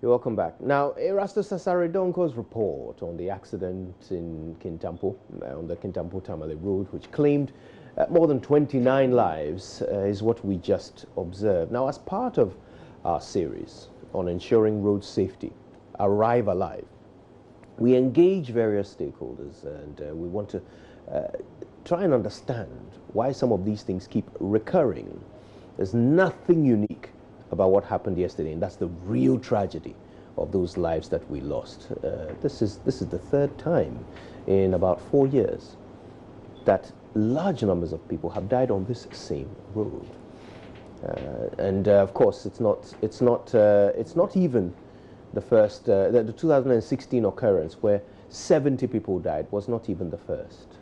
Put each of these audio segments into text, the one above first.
You're welcome back. Now, Erastus Sasaredonko's report on the accident in Kintampo, on the Kintampo-Tamale Road, which claimed more than 29 lives, is what we just observed. Now, as part of our series on ensuring road safety, Arrive Alive, we engage various stakeholders, and we want to try and understand why some of these things keep recurring. There's nothing unique about what happened yesterday, and that's the real tragedy of those lives that we lost. This is the third time in about 4 years that large numbers of people have died on this same road. And of course, it's not even the first. The 2016 occurrence where 70 people died was not even the first.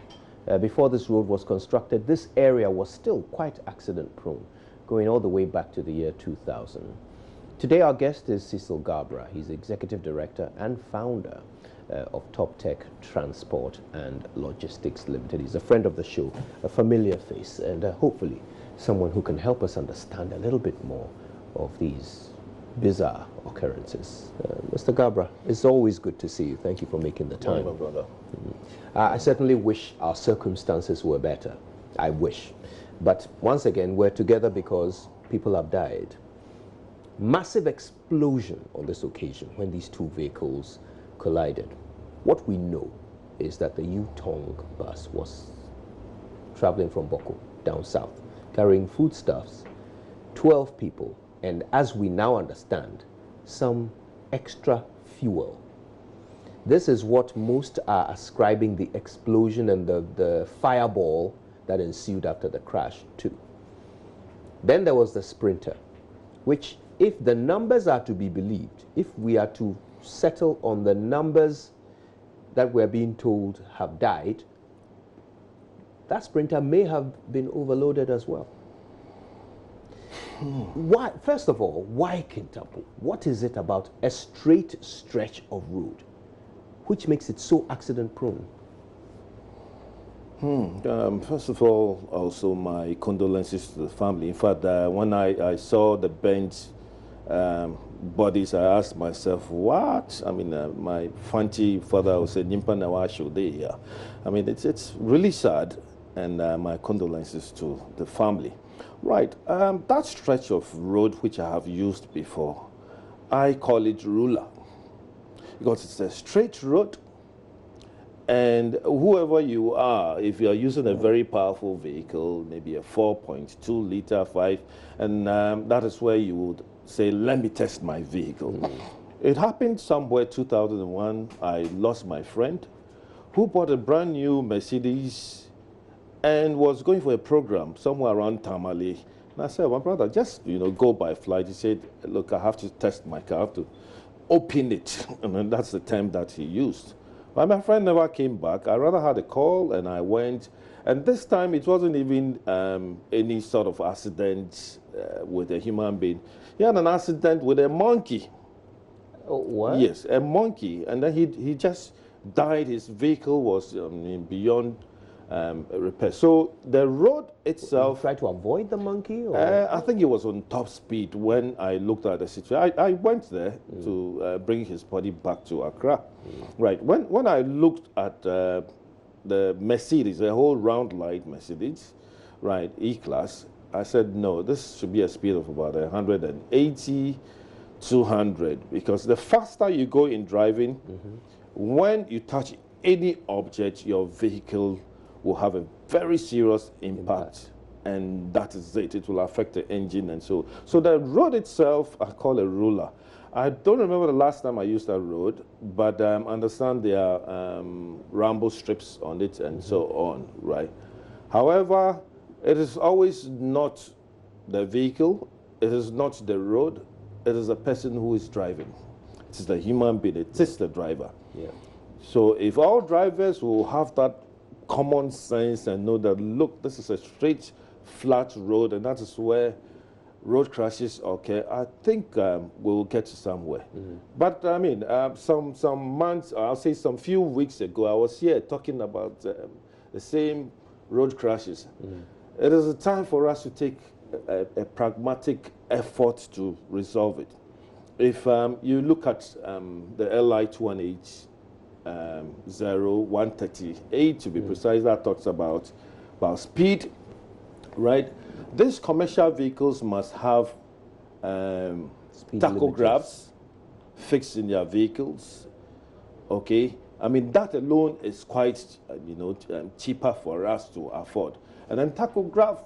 Before this road was constructed, this area was still quite accident prone, going all the way back to the year 2000. Today our guest is Cecil Garbrah. He's Executive Director and Founder of Top Tech Transport and Logistics Limited. He's a friend of the show, a familiar face, and hopefully someone who can help us understand a little bit more of these bizarre occurrences. Mr. Garbrah, it's always good to see you. Thank you for making the time. My brother. I certainly wish our circumstances were better. I wish. But once again, we're together because people have died. Massive explosion on this occasion when these two vehicles collided. What we know is that the Yutong bus was traveling from Boko down south, carrying foodstuffs, 12 people, and as we now understand, some extra fuel. This is what most are ascribing the explosion and the fireball that ensued after the crash too. Then there was the Sprinter, which, if the numbers are to be believed, if we are to settle on the numbers that we're being told have died, that Sprinter may have been overloaded as well. Why? First of all, why Kintampo? What is it about a straight stretch of road which makes it so accident prone? First of all, also my condolences to the family. In fact, when I saw the bent bodies, I asked myself, what? I mean, my Fanti father would say, Nimpa Nawa Shode here. I mean, it's really sad, and my condolences to the family. Right, that stretch of road which I have used before, I call it ruler, because it's a straight road. And whoever you are, if you are using a very powerful vehicle, maybe a 4.2 liter 5, and that is where you would say, let me test my vehicle. It happened somewhere 2001. I lost my friend who bought a brand new Mercedes and was going for a program somewhere around Tamale. And I said, my brother, just go by flight. He said, look, I have to test my car, I have to open it. And then that's the term that he used. But my friend never came back. I rather had a call, and I went. And this time, it wasn't even any sort of accident with a human being. He had an accident with a monkey. Oh, what? Yes, a monkey. And then he just died. His vehicle was beyond repair. So the road itself... Try to avoid the monkey? Or? I think he was on top speed when I looked at the situation. I went there to bring his body back to Accra. Right. When I looked at the Mercedes, a whole round light Mercedes, right, E-Class, I said, no, this should be a speed of about 180, 200, because the faster you go in driving, when you touch any object, your vehicle will have a very serious impact. And that is it. It will affect the engine and so. So the road itself, I call a ruler. I don't remember the last time I used that road, but I understand there are ramble strips on it and so on, right? However, it is always not the vehicle, it is not the road, it is the person who is driving. It is the human being, it is the driver. Yeah. So if all drivers will have that common sense and know that, look, this is a straight, flat road, and that is where road crashes occur, I think we'll get to somewhere. But I mean, some months, or I'll say some few weeks ago, I was here talking about the same road crashes. It is a time for us to take a pragmatic effort to resolve it. if you look at the LI 2180138 to be precise, that talks about speed, right? These commercial vehicles must have tachographs fixed in their vehicles. Okay, I mean that alone is quite cheaper for us to afford. And then tachograph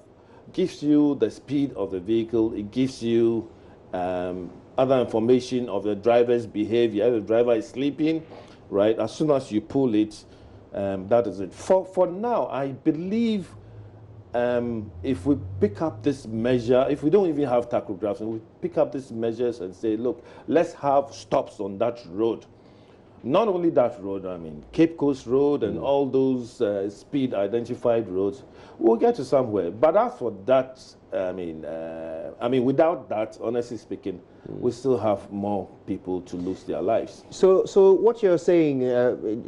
gives you the speed of the vehicle. It gives you other information of the driver's behavior. The driver is sleeping, right? As soon as you pull it, that is it. For now, I believe if we pick up this measure, if we don't even have tachographs, and we pick up these measures and say, look, let's have stops on that road. Not only that road, I mean, Cape Coast Road and all those speed identified roads, we'll get to somewhere. But as for that, I mean, without that, honestly speaking, we still have more people to lose their lives. So what you're saying,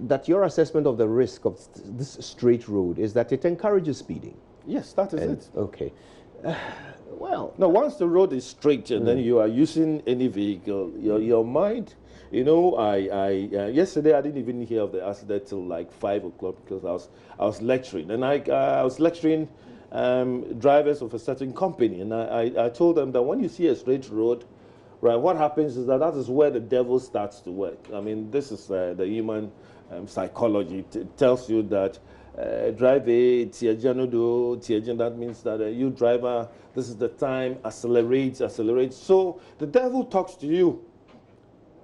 that your assessment of the risk of this straight road is that it encourages speeding? Yes, that is it. Okay. Well... Now, once the road is straight and then you are using any vehicle, your mind... You know, yesterday I didn't even hear of the accident till like 5 o'clock because I was lecturing, and I was lecturing drivers of a certain company, and I told them that when you see a straight road, right, what happens is that is where the devil starts to work. I mean, this is the human psychology. It tells you that drive a Tiajanodo, that means that you driver, this is the time, accelerate. So the devil talks to you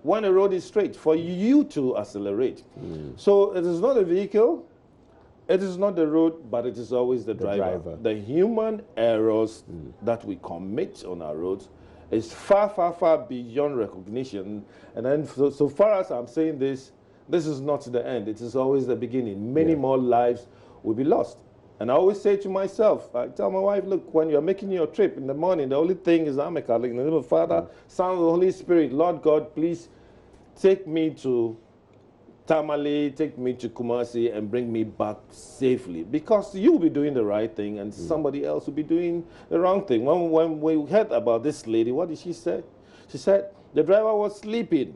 when the road is straight, for you to accelerate. So it is not a vehicle, it is not the road, but it is always the driver. The human errors that we commit on our roads is far, far, far beyond recognition. And then so far as I'm saying this is not the end. It is always the beginning. Many more lives will be lost. And I always say to myself, I tell my wife, look, when you're making your trip in the morning, the only thing is I'm a Catholic. In the name of the Father, Son, and the Holy Spirit, Lord God, please take me to Tamale, take me to Kumasi, and bring me back safely. Because you'll be doing the right thing, and somebody else will be doing the wrong thing. When we heard about this lady, what did she say? She said the driver was sleeping.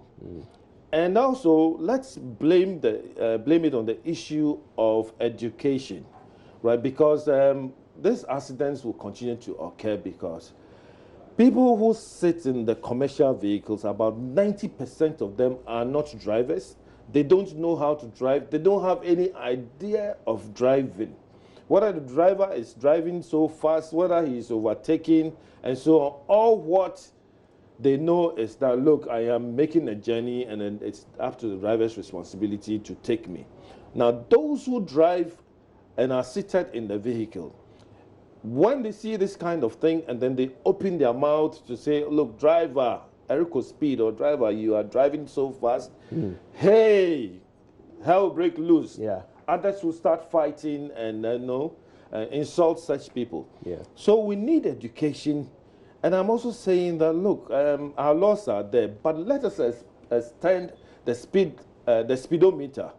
And also, let's blame it on the issue of education. Right, because these accidents will continue to occur because people who sit in the commercial vehicles, about 90% of them are not drivers. They don't know how to drive. They don't have any idea of driving. Whether the driver is driving so fast, whether he is overtaking, and so on. All what they know is that, look, I am making a journey, and then it's up to the driver's responsibility to take me. Now, those who drive and are seated in the vehicle, when they see this kind of thing and then they open their mouth to say, look, driver, Erico speed, or driver, you are driving so fast, hey, hell break loose. Others will start fighting and insult such people. So we need education. And I'm also saying that, look, our laws are there, but let us extend the speedometer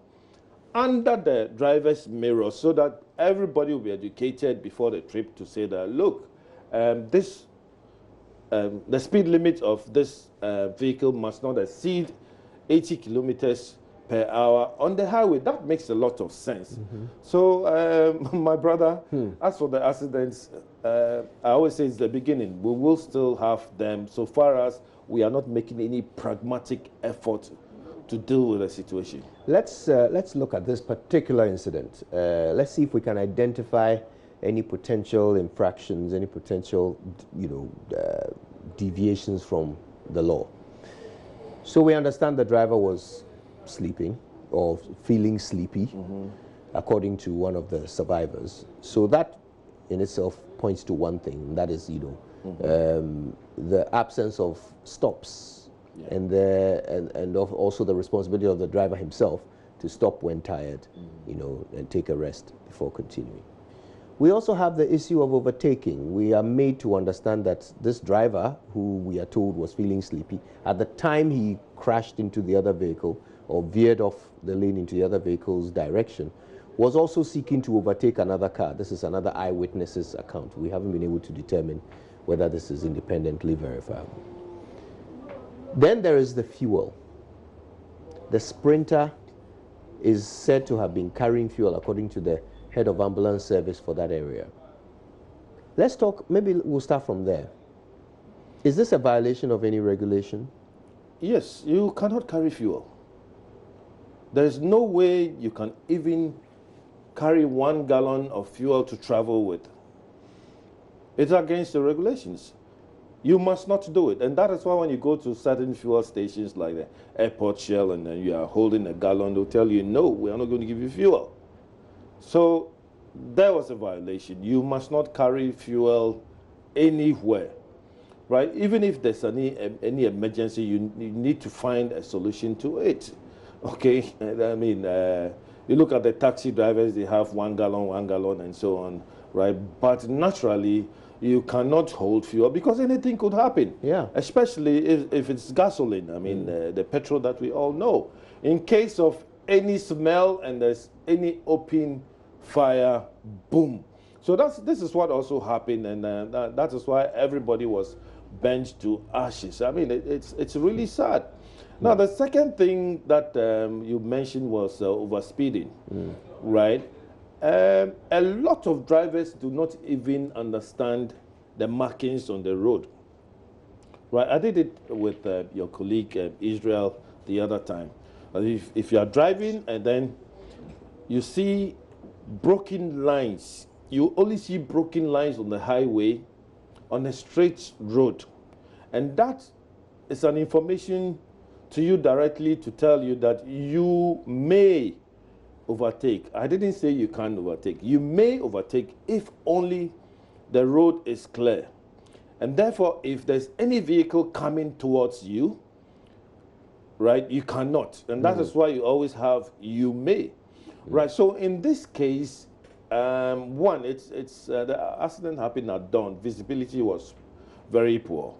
under the driver's mirror so that everybody will be educated before the trip to say that, look, the speed limit of this vehicle must not exceed 80 kilometers per hour on the highway. That makes a lot of sense. So, my brother, as for the accidents, I always say it's the beginning. We will still have them so far as we are not making any pragmatic effort to deal with the situation. Let's look at this particular incident. Let's see if we can identify any potential infractions, any potential, deviations from the law. So we understand the driver was sleeping or feeling sleepy, according to one of the survivors. So that in itself points to one thing, and that is, the absence of stops. And also the responsibility of the driver himself to stop when tired, and take a rest before continuing. We also have the issue of overtaking. We are made to understand that this driver, who we are told was feeling sleepy, at the time he crashed into the other vehicle or veered off the lane into the other vehicle's direction, was also seeking to overtake another car. This is another eyewitness's account. We haven't been able to determine whether this is independently verifiable. Then there is the fuel. The Sprinter is said to have been carrying fuel, according to the head of ambulance service for that area. Let's talk, maybe we'll start from there. Is this a violation of any regulation? Yes, you cannot carry fuel. There is no way you can even carry 1 gallon of fuel to travel with. It's against the regulations. You must not do it. And that is why when you go to certain fuel stations like the airport Shell and then you are holding a gallon, they'll tell you, no, we are not going to give you fuel. So there was a violation. You must not carry fuel anywhere, right? Even if there's any emergency, you need to find a solution to it, okay? I mean, you look at the taxi drivers, they have 1 gallon, and so on, right? But naturally, you cannot hold fuel because anything could happen. Yeah. Especially if it's gasoline. I mean, the petrol that we all know. In case of any smell and there's any open fire, boom. So this is what also happened, and that is why everybody was burnt to ashes. I mean, it's really sad. Now, the second thing that you mentioned was overspeeding, right? A lot of drivers do not even understand the markings on the road. Right, I did it with your colleague Israel the other time. If you are driving and then you see broken lines, you only see broken lines on the highway on a straight road. And that is an information to you directly to tell you that you may overtake. I didn't say you can't overtake. You may overtake if only the road is clear. And therefore, if there's any vehicle coming towards you, right, you cannot. And that is why you always have you may. Right, so in this case, one, the accident happened at dawn. Visibility was very poor,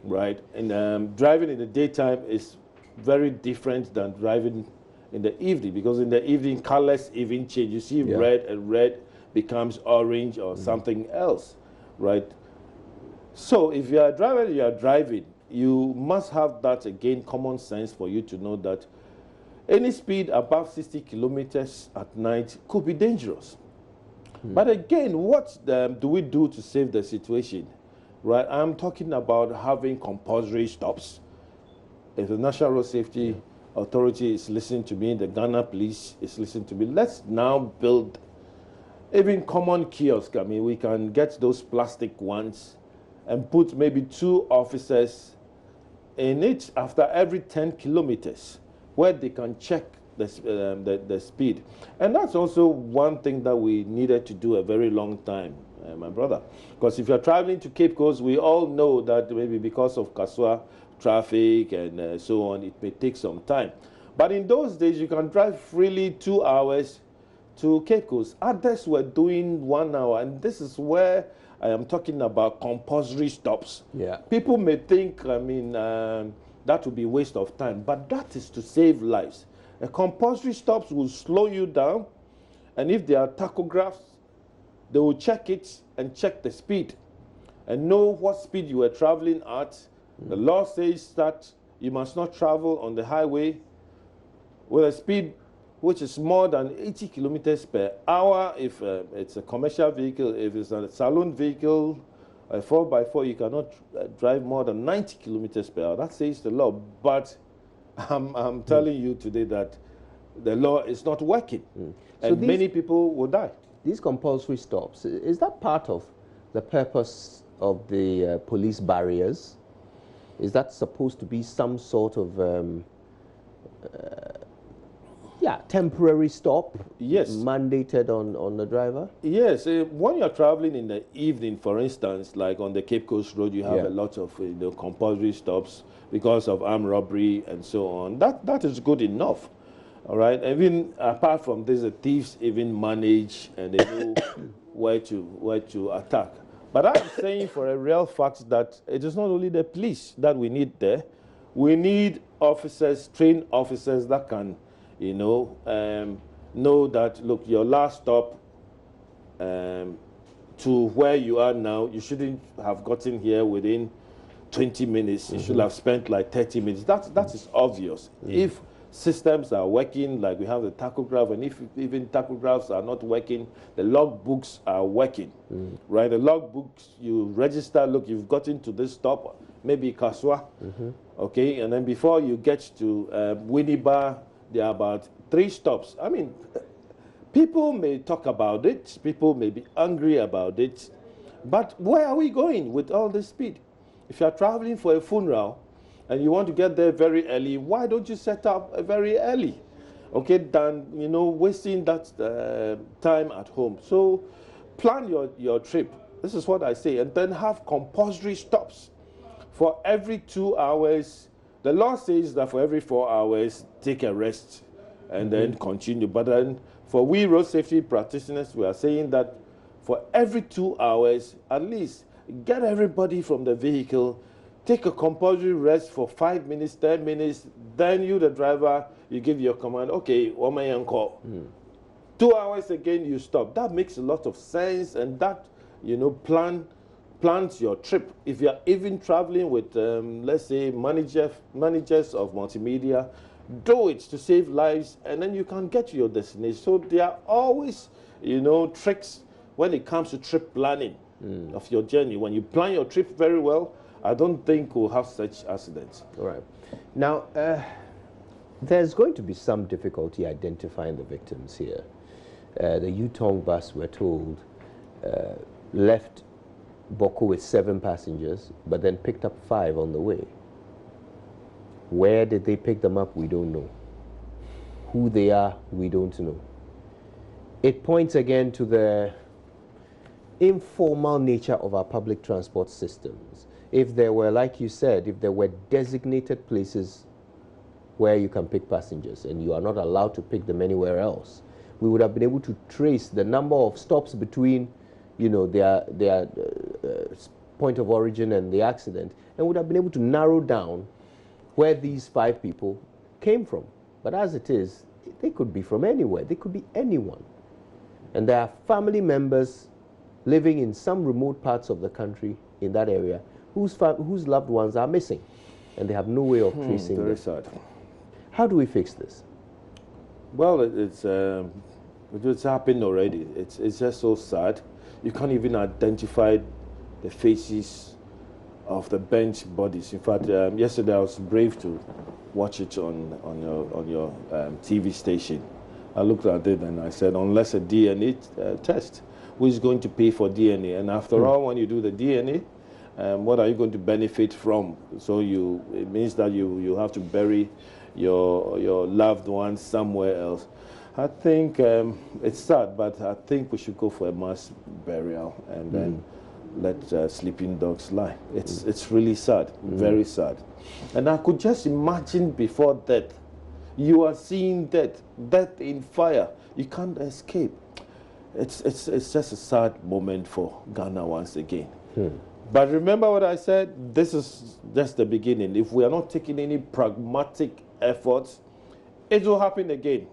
right? And driving in the daytime is very different than driving in the evening, because in the evening, colors even change. You see red, and red becomes orange or something else, right? So if you are driving, you must have that, again, common sense for you to know that any speed above 60 kilometers at night could be dangerous. But again, what do we do to save the situation? Right, I'm talking about having compulsory stops. If the National Road Safety Authority is listening to me, the Ghana Police is listening to me, let's now build even common kiosks. I mean, we can get those plastic ones and put maybe 2 officers in it after every 10 kilometers where they can check the speed. And that's also one thing that we needed to do a very long time, my brother. Because if you're traveling to Cape Coast, we all know that maybe because of Kaswa traffic and so on, it may take some time. But in those days, you can drive freely 2 hours to Cape Coast. Others were doing 1 hour, and this is where I am talking about compulsory stops. Yeah. People may think, I mean, that would be waste of time, but that is to save lives. A compulsory stops will slow you down, and if there are tachographs, they will check it and check the speed and know what speed you were traveling at. The law says that you must not travel on the highway with a speed which is more than 80 kilometers per hour if it's a commercial vehicle. If it's a saloon vehicle, a 4x4, you cannot drive more than 90 kilometers per hour. That says the law. But I'm telling you today that the law is not working. And so many people will die. These compulsory stops, is that part of the purpose of the police barriers? Is that supposed to be some sort of temporary stop? Yes. Mandated on the driver? Yes. When you're traveling in the evening, for instance, like on the Cape Coast Road, you have a lot of compulsory stops because of armed robbery and so on. That is good enough. All right. Even apart from this, the thieves even manage and they know where to attack. But I'm saying for a real fact that it is not only the police that we need there. We need officers, trained officers that can, know that, look, your last stop to where you are now, you shouldn't have gotten here within 20 minutes, you should have spent like 30 minutes. That is obvious. If systems are working, like we have the tachograph, and if even tachographs are not working, the logbooks are working, right? The logbooks, you register, look, you've gotten to this stop, maybe Kaswa, okay, and then before you get to Winneba, there are about 3 stops. I mean, people may talk about it, people may be angry about it, but where are we going with all this speed? If you are traveling for a funeral and you want to get there very early, why don't you set up very early? Okay, than, you know, wasting that time at home. So plan your trip. This is what I say. And then have compulsory stops. For every 2 hours, the law says that for every 4 hours, take a rest and then continue. But then for we road safety practitioners, we are saying that for every 2 hours, at least get everybody from the vehicle, take a compulsory rest for 5 minutes, 10 minutes, then you, the driver, you give your command, okay, 1 man call. 2 hours again, you stop. That makes a lot of sense, and that, you know, plans your trip. If you're even traveling with, let's say, managers of multimedia, do it to save lives, and then you can get to your destination. So there are always, you know, tricks when it comes to trip planning of your journey. When you plan your trip very well, I don't think we'll have such accidents. All right. Now, there's going to be some difficulty identifying the victims here. The Yutong bus, we're told, left Boko with 7 passengers, but then picked up 5 on the way. Where did they pick them up? We don't know. Who they are, we don't know. It points again to the informal nature of our public transport systems. If there were, like you said, if there were designated places where you can pick passengers and you are not allowed to pick them anywhere else, we would have been able to trace the number of stops between, you know, their point of origin and the accident, and would have been able to narrow down where these 5 people came from. But as it is, they could be from anywhere. They could be anyone. And there are family members living in some remote parts of the country in that area whose loved ones are missing, and they have no way of tracing them. Very sad. How do we fix this? Well, it's happened already. It's just so sad. You can't even identify the faces of the burnt bodies. In fact, yesterday I was brave to watch it on your TV station. I looked at it and I said, unless a DNA test, who is going to pay for DNA? And after all, when you do the DNA, what are you going to benefit from? So it means that you have to bury your loved ones somewhere else. I think it's sad, but I think we should go for a mass burial and then let sleeping dogs lie. It's really sad, very sad. And I could just imagine before death, you are seeing death in fire. You can't escape. It's just a sad moment for Ghana once again. But remember what I said, this is just the beginning. If we are not taking any pragmatic efforts, it will happen again.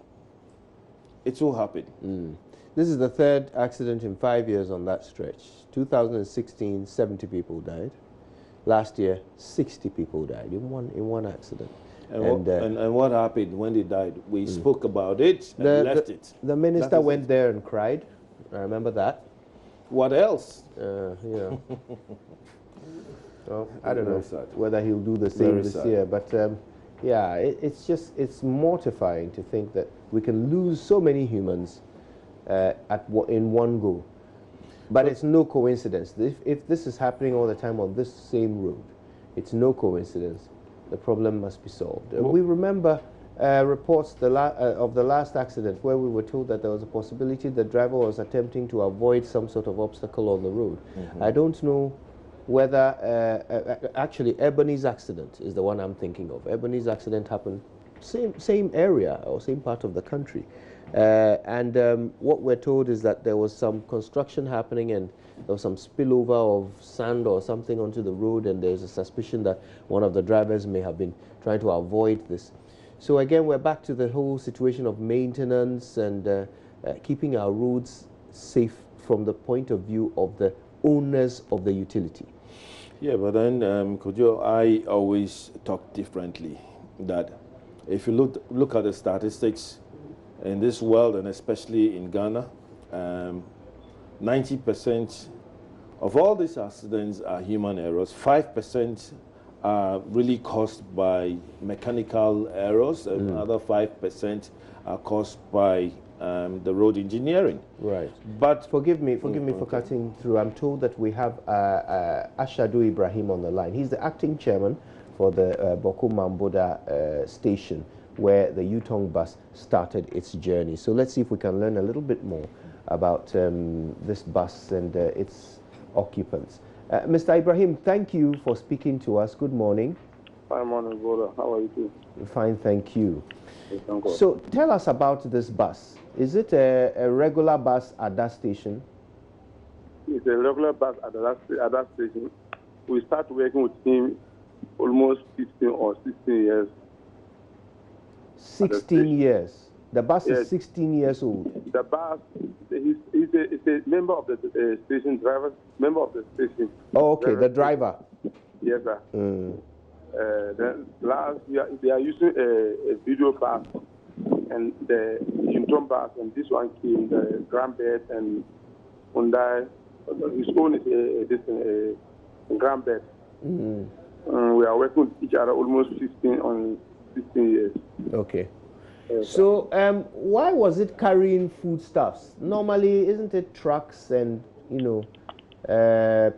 It will happen. This is the 3rd accident in 5 years on that stretch. 2016, 70 people died. Last year, 60 people died in one accident. And what happened when they died? We spoke about it and left it. The minister went there and cried. I remember that. What else? You know. Well, I don't know sad. whether he'll do the same Very this sad. year, but yeah, it's mortifying to think that we can lose so many humans in one go. But it's no coincidence. If this is happening all the time on this same road, it's no coincidence. The problem must be solved. We remember reports of the last accident where we were told that there was a possibility the driver was attempting to avoid some sort of obstacle on the road. I don't know whether, actually, Ebony's accident is the one I'm thinking of. Ebony's accident happened same area or same part of the country. What we're told is that there was some construction happening and there was some spillover of sand or something onto the road, and there's a suspicion that one of the drivers may have been trying to avoid this. So again, we're back to the whole situation of maintenance and keeping our roads safe from the point of view of the owners of the utility. Yeah, but then, I always talk differently. That if you look at the statistics in this world, and especially in Ghana, 90% of all these accidents are human errors. 5% are really caused by mechanical errors, and another 5% are caused by the road engineering. Right. But forgive me for cutting through. I'm told that we have Ashadu Ibrahim on the line. He's the acting chairman for the Boko Mamboda station, where the Yutong bus started its journey. So let's see if we can learn a little bit more about this bus and its occupants. Mr. Ibrahim, thank you for speaking to us. Good morning. Fine morning, brother. How are you too? Fine, thank you. Yes, thank God. So tell us about this bus. Is it a regular bus at that station? It's a regular bus at that station. We start working with him almost 15 or 16 years. 16 years. The bus Yes. is 16 years old. The bus, he's a member of the station driver, member of the station. Oh, okay, the driver. Yes, sir. Then last year, they are using a video bus and the Yutong bus, and this one came, the Garbrah and Hyundai. His own is a Garbrah. We are working with each other almost 16 years. Okay. So why was it carrying foodstuffs? Normally, isn't it trucks and,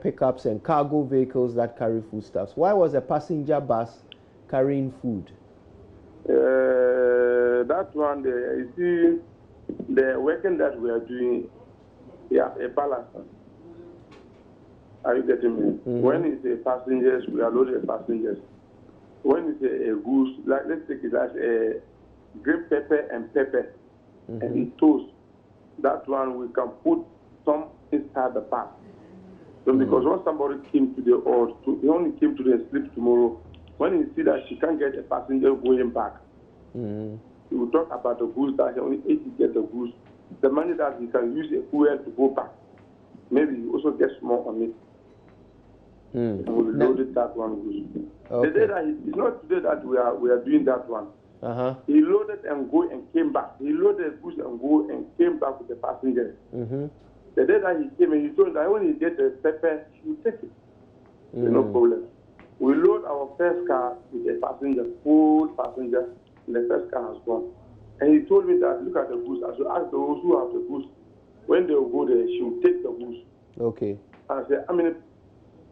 pickups and cargo vehicles that carry foodstuffs? Why was a passenger bus carrying food? That one, you see, the working that we are doing, a balance. Are you getting me? When it's a passengers, we are loaded passengers. When it's a goose, like let's take it as a green pepper and pepper and toast. That one we can put some inside the bus. So because when somebody came today or he only came today and sleep tomorrow, when he see that she can't get a passenger going back, he will talk about the goose that he only ate to get the goose. The money that he can use a fuel to go back. Maybe he also gets more on it. And we loaded that one goose. Okay. The day that it's not today that we are doing that one. He loaded and go and came back. He loaded goose and go and came back with the passengers. The day that he came and he told that when he gets a pepper, he will take it. No problem. We load our first car with a passenger, full passenger, and the first car has gone. And he told me that, look at the goose. I should ask those who have the goose, when they will go there, she will take the goose. Okay. And I said, how many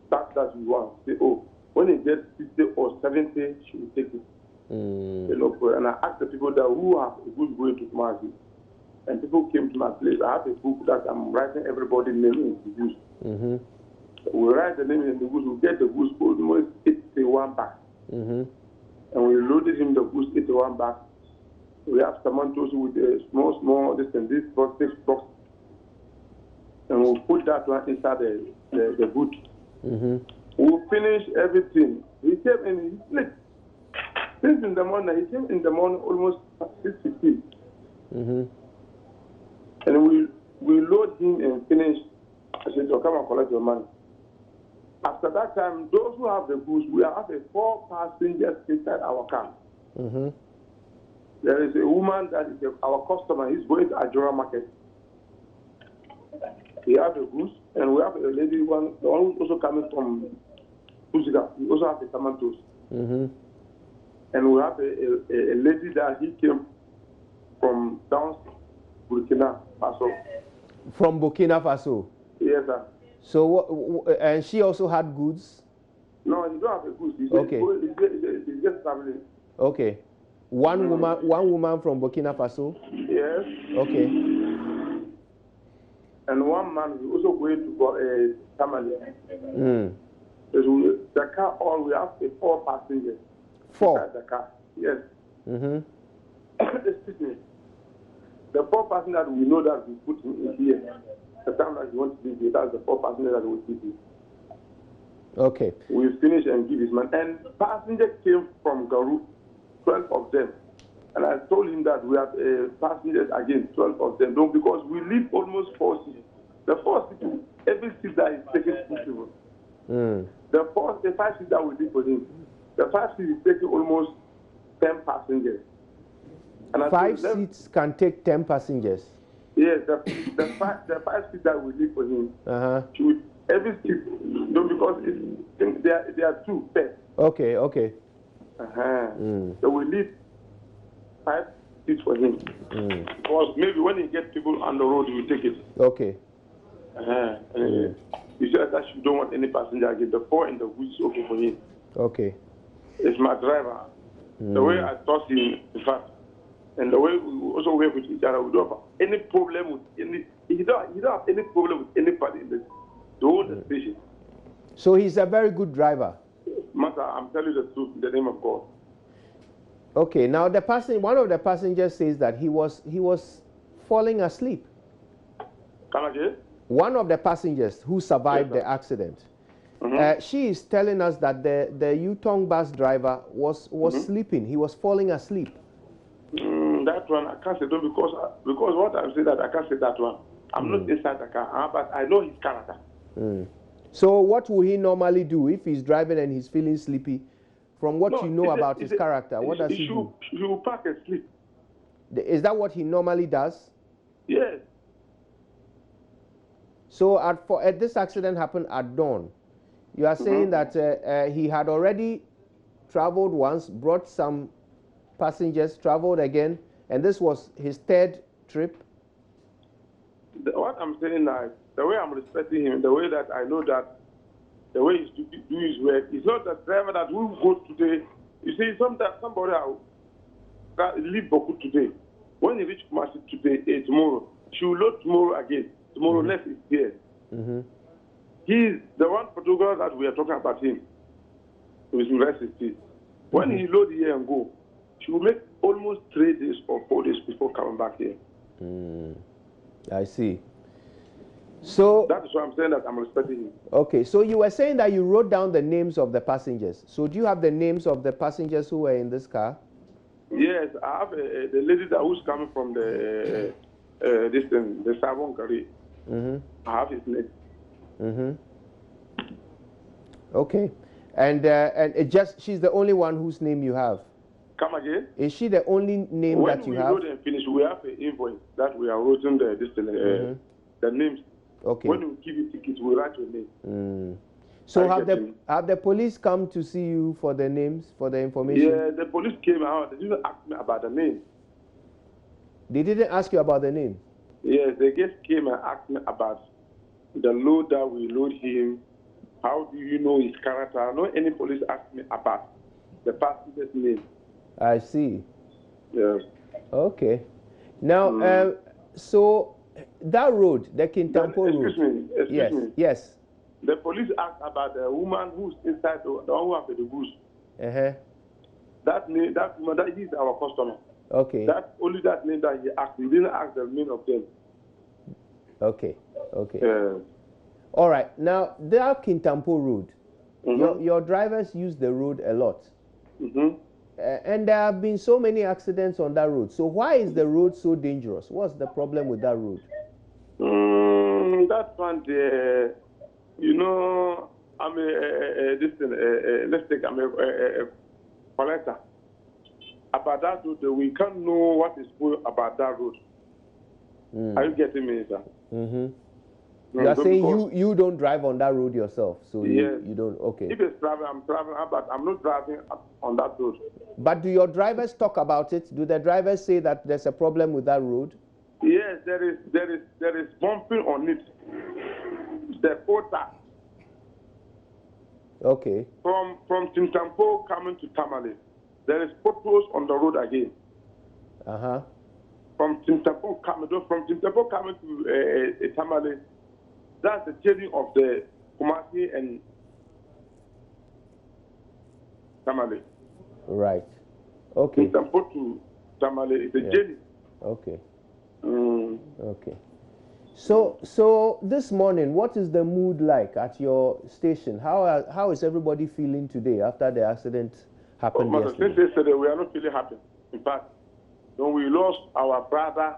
packs that you want? Say, oh, when he gets 60 or 70, she will take it. And I asked the people that who have a goose going to Kumasi. And people came to my place. I have a book that I'm writing everybody's name in the goose. We write the name in the goose. We get the goose almost 81 back. And we loaded him the goose 81 back. We have tomatoes with a small this box, and we'll put that one inside the boot. We'll finish everything. He came and he slept. Since in the morning, he came in the morning almost 6:15. And we load him and finish. I said, so come and collect your money. After that time, those who have the goods, we have 4 passengers inside our car. There is a woman that is our customer. He's going to Ajora market. We have the goods, and we have a lady, the one who's also coming from Uziga. We also have the tomatoes. And we have a lady that he came from down Burkina Faso. From Burkina Faso? Yes, sir. So, and she also had goods? No, he don't have a goods. He's he's just traveling. Okay. One woman from Burkina Faso? Yes. Okay. And one man is also going to go Tamale. So the car, we have 4 passengers. 4? Inside the car. Yes. Excuse me. The 4 passengers that we know that we put in here. The time that you want to leave here, that's the 4 passengers that we keep here. Okay. We finish and give his man. And passengers came from Garbrah, 12 of them. And I told him that we have passengers again, 12 of them. Don't, because we leave almost 4 seats. The 4 seats, every seat that is taken 2 people. The 5-seater will leave for him. The 5-seater is taking almost 10 passengers. And 5 seats can take 10 passengers. Yes, the 5-seater will leave for him. Every seat, no, because there are 2 pairs. Okay. So we leave 5 seats for him. Because maybe when he gets people on the road, he will take it. Okay. You said that you don't want any passenger again. The 4 in the woods is okay for him. Okay. It's my driver. The way I trust him, in fact, and the way we also work with each other, we don't have any problem with any. He don't have any problem with anybody in the whole station. So he's a very good driver. Master, I'm telling you the truth in the name of God. Okay. Now one of the passengers says that he was falling asleep. Come again? One of the passengers who survived the accident, she is telling us that the Yutong bus driver was sleeping. He was falling asleep. That one I can't say no, because what I'm saying that I can't say that one. I'm not inside the car, but I know his character. So what will he normally do if he's driving and he's feeling sleepy? From what you know about his character, what does he do? He will park and sleep. Is that what he normally does? Yes. So at this accident happened at dawn. You are saying that he had already traveled once, brought some passengers, traveled again, and this was his 3rd trip? What I'm saying now, the way I'm respecting him, the way that I know that the way he's do his work, it's not the driver that will go today. You see, somebody that leave Boku today. When he reach Kumasi today, tomorrow, she will load tomorrow again. Tomorrow next is here. He's the one photographer that we are talking about him. With university. When he load here and go, she will make almost 3 days or 4 days before coming back here. I see. So that is why I'm saying that I'm respecting him. Okay, so you were saying that you wrote down the names of the passengers. So do you have the names of the passengers who were in this car? Yes, I have the lady that who's coming from the the Savon Gari. I have his name. Okay, and she's the only one whose name you have. Come again? Is she the only name that you have? When we load and finish, we have an invoice that we are writing the names. Okay. When we give you tickets, we write your name. So have the police come to see you for the names, for the information? Yeah, the police came out. They didn't ask me about the name. They didn't ask you about the name? Yes, they just came and asked me about the load that we load him. How do you know his character? No, any police asked me about the passenger's name. I see. Yes. Okay. Now, so that road, the Kintampo road. Excuse me. Yes. The police asked about the woman who's inside the one who has the goose. That name, that woman, that is our customer. Okay. That's only that name that he asked. He didn't ask the name of them. Okay. All right. Now, that Kintampo road, your drivers use the road a lot. And there have been so many accidents on that road. So why is the road so dangerous? What's the problem with that road? That one, you know, I'm let's take, I'm a collector. About that road, we can't know what is good about that road. Are you getting me, sir? You are saying you don't drive on that road yourself, so you don't. Okay. If it's traveling, I'm traveling, but I'm not driving on that road. But do your drivers talk about it? Do the drivers say that there's a problem with that road? Yes, there is bumping on it. The quota. Okay. From Tintampo coming to Tamale, there is potholes on the road again. From Tintampo coming to Tamale, that's the journey of the Kumasi and Tamale. Right. Okay. Tintampo to Tamale is a journey. Okay. Okay. So this morning, what is the mood like at your station? How is everybody feeling today after the accident happened yesterday? Since yesterday, we are not feeling happy. In fact, when we lost our brother,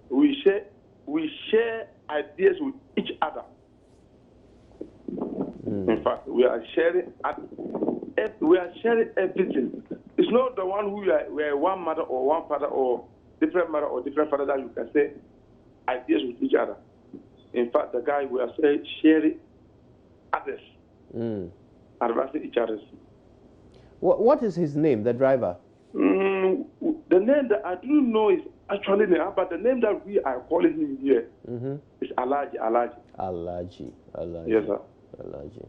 we share ideas with each other. In fact, we are sharing everything. It's not the one who we are one mother or one father or different mother or different father that you can say ideas with each other. In fact, the guy we are sharing others, advancing each other. What is his name, the driver? The name that I do know is actually name, but the name that we are calling him here is Alaji. Alaji. Yes, sir. Alaji.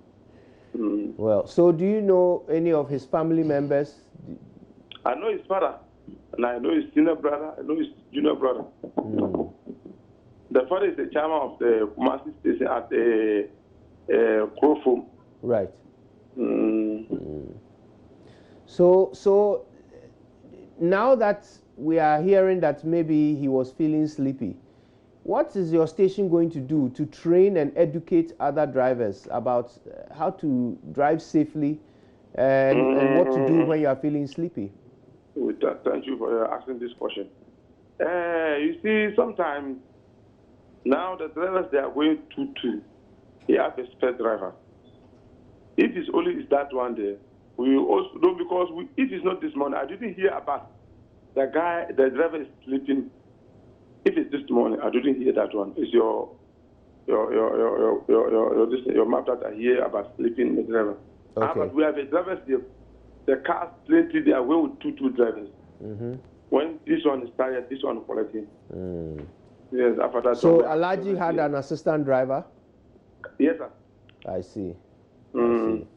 Well, so do you know any of his family members? I know his father, and I know his senior brother, I know his junior brother. The father is the chairman of the Kumasi station at the Crofom. Right. So now that we are hearing that maybe he was feeling sleepy, what is your station going to do to train and educate other drivers about how to drive safely and what to do when you are feeling sleepy? Thank you for asking this question. You see, sometimes now the drivers, they are going to he has a spare driver. If it's only that one there, we also don't, because if it's not this morning, I didn't hear about the driver is sleeping. If it's this morning, I didn't hear that one. It's your map that I hear about sleeping the driver. Okay. But we have a drivers here. The cars plenty, they are going with two drivers. When this one is tired, this one is collecting. Yes, after that. So Alaji had an assistant driver? Yes, sir. I see. I see.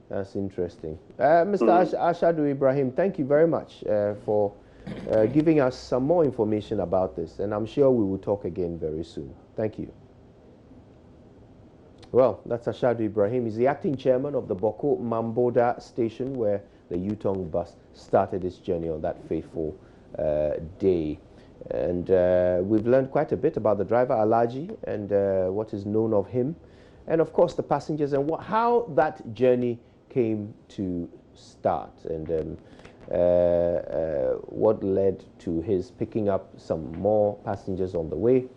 That's interesting. Mr. Ashadu Ibrahim, thank you very much for giving us some more information about this, and I'm sure we will talk again very soon. Thank you. Well, that's Ashadu Ibrahim. He's the acting chairman of the Boko Mamboda station, where the Yutong bus started its journey on that fateful day. And we've learned quite a bit about the driver, Alaji, and what is known of him, and of course the passengers and how that journey came to start, and what led to his picking up some more passengers on the way.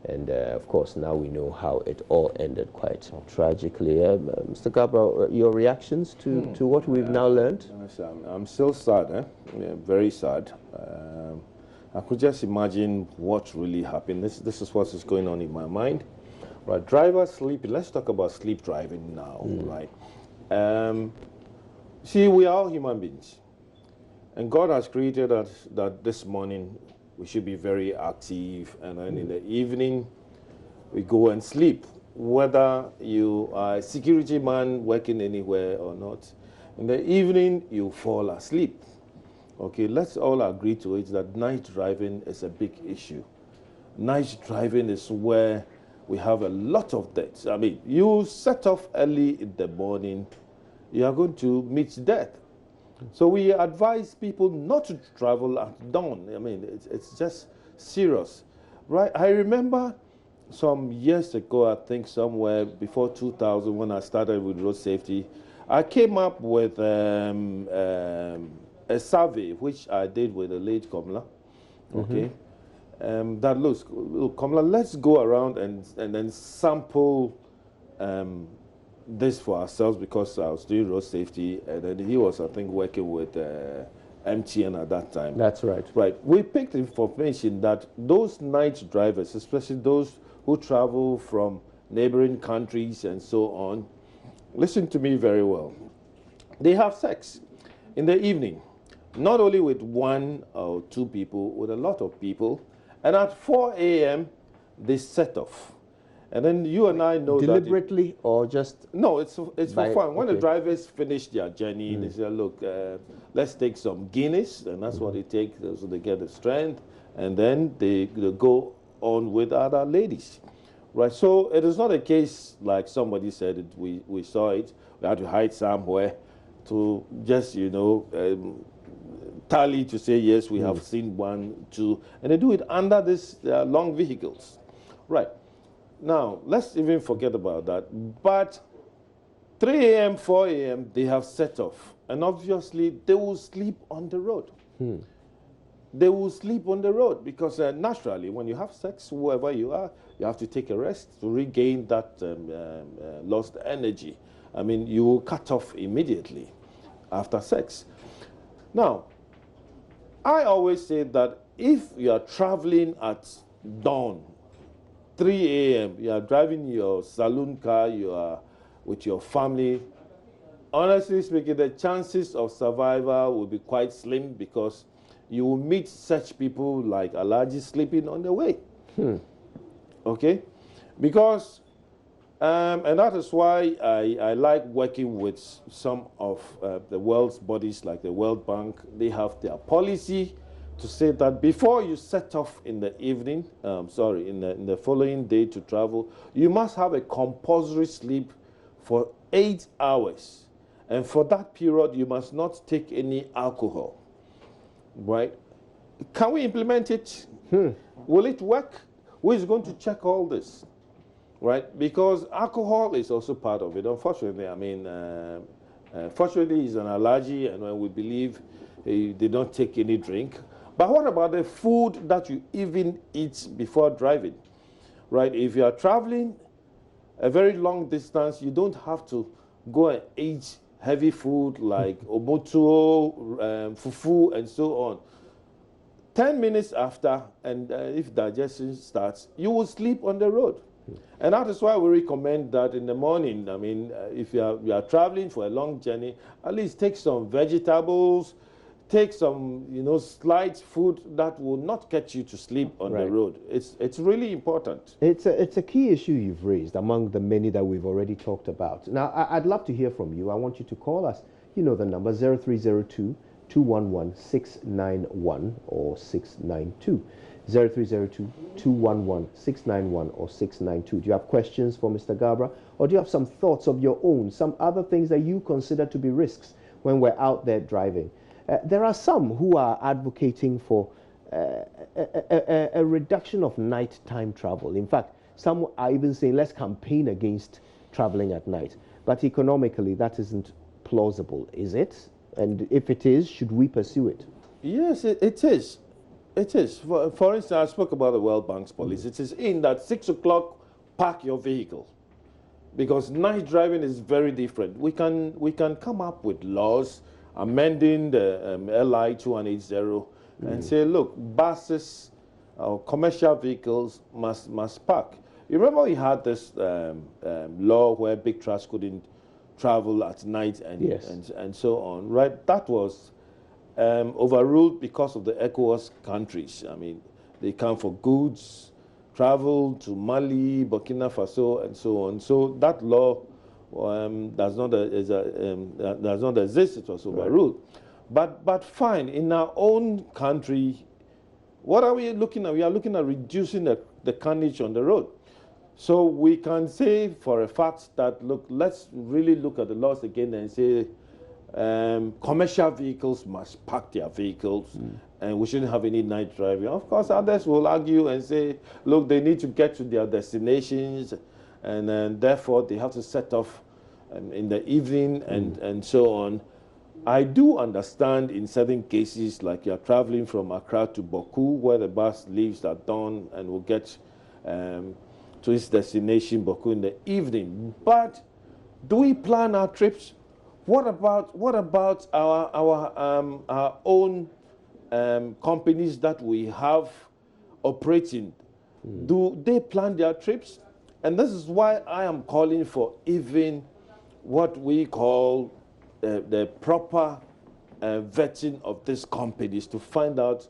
And of course, now we know how it all ended quite tragically. Mr. Garbrah, your reactions to what we've now learned? I'm still sad, yeah, very sad. I could just imagine what really happened. This is what is going on in my mind. Right, drivers sleeping. Let's talk about sleep driving now, right? See, we are all human beings. And God has created us that this morning we should be very active, and then in the evening we go and sleep. Whether you are a security man working anywhere or not, in the evening you fall asleep. Okay, let's all agree to it that night driving is a big issue. Night driving is where we have a lot of deaths. I mean, you set off early in the morning, you are going to meet death. So we advise people not to travel at dawn. I mean, it's just serious, right? I remember some years ago, I think somewhere before 2000, when I started with road safety, I came up with a survey, which I did with the late Komla, okay? That looks, look, Komla, let's go around and then sample this for ourselves, because I was doing road safety, and then he was, I think, working with MTN at that time. That's right. Right. We picked information that those night drivers, especially those who travel from neighboring countries and so on, listen to me very well. They have sex in the evening, not only with one or two people, with a lot of people, and at 4 a.m. they set off. And then you and I know deliberately or just... No, it's for fun. When the drivers finish their journey, they say, look, let's take some Guinness, and that's what they take, so they get the strength, and then they go on with other ladies. Right, so it is not a case like somebody said it, we saw it, we had to hide somewhere to just, you know, tally to say, yes, we have seen 1, 2, and they do it under these long vehicles. Right. Now, let's even forget about that. But 3 a.m., 4 a.m., they have set off. And obviously, they will sleep on the road. they will sleep on the road because naturally, when you have sex, whoever you are, you have to take a rest to regain that lost energy. I mean, you will cut off immediately after sex. Now, I always say that if you are traveling at dawn, 3 a.m., you are driving your saloon car, you are with your family, honestly speaking, the chances of survival will be quite slim because you will meet such people like Alaji sleeping on the way. Okay? Because, and that is why I like working with some of the world's bodies like the World Bank. They have their policy to say that before you set off in the evening, in the following day to travel, you must have a compulsory sleep for 8 hours. And for that period, you must not take any alcohol. Right? Can we implement it? Will it work? Who is going to check all this? Right? Because alcohol is also part of it. Unfortunately, I mean, fortunately, it's an allergy, and when we believe they don't take any drink. But what about the food that you even eat before driving? Right? If you are traveling a very long distance, you don't have to go and eat heavy food like omotuo, fufu, and so on. 10 minutes after, and if digestion starts, you will sleep on the road. And that is why we recommend that in the morning. I mean, if you are traveling for a long journey, at least take some vegetables, take some, slight food that will not get you to sleep on the road. It's really important. It's a key issue you've raised among the many that we've already talked about. Now, I'd love to hear from you. I want you to call us. You know the number, 0302 211 691 or 692. 0302 211 691 or 692. Do you have questions for Mr. Garbrah, or do you have some thoughts of your own, some other things that you consider to be risks when we're out there driving? There are some who are advocating for a reduction of nighttime travel. In fact, some are even saying let's campaign against traveling at night. But economically, that isn't plausible, is it? And if it is, should we pursue it? Yes, it is. It is. For instance, I spoke about the World Bank's policy. It is in that 6 o'clock, park your vehicle. Because night driving is very different. We can come up with laws amending the LI 2180 and say, look, buses or commercial vehicles must park. You remember we had this law where big trucks couldn't travel at night and so on, right? That was overruled because of the ECOWAS countries. I mean, they come for goods, travel to Mali, Burkina Faso, and so on. So that law does not exist. It was overruled. But fine, in our own country, what are we looking at? We are looking at reducing the carnage on the road. So we can say for a fact that, look, let's really look at the laws again and say commercial vehicles must park their vehicles and we shouldn't have any night driving. Of course, others will argue and say, look, they need to get to their destinations and therefore they have to set off in the evening and so on. I do understand in certain cases, like you're traveling from Accra to Boku, where the bus leaves at dawn and will get to its destination, Boku, in the evening. But do we plan our trips? What about our own companies that we have operating? Do they plan their trips? And this is why I am calling for even what we call the proper vetting of these companies to find out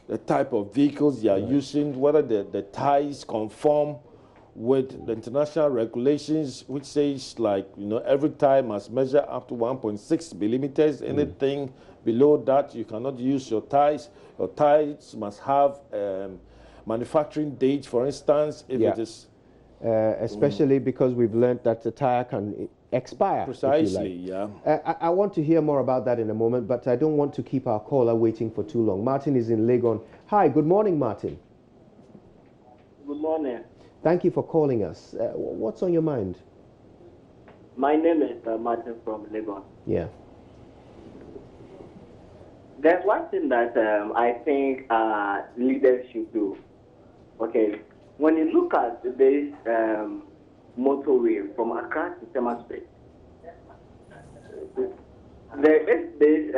the type of vehicles they are using, whether the ties conform with the international regulations, which says, like, every tie must measure up to 1.6 millimeters. Anything below that, you cannot use your ties. Your ties must have manufacturing date, for instance, if it is... especially because we've learned that the tire can expire. Precisely, yeah. I want to hear more about that in a moment, but I don't want to keep our caller waiting for too long. Martin is in Legon. Hi, good morning, Martin. Good morning. Thank you for calling us. What's on your mind? My name is Martin from Legon. Yeah. There's one thing that I think leaders should do. Okay, when you look at this motorway from Accra to Tema Street, there is this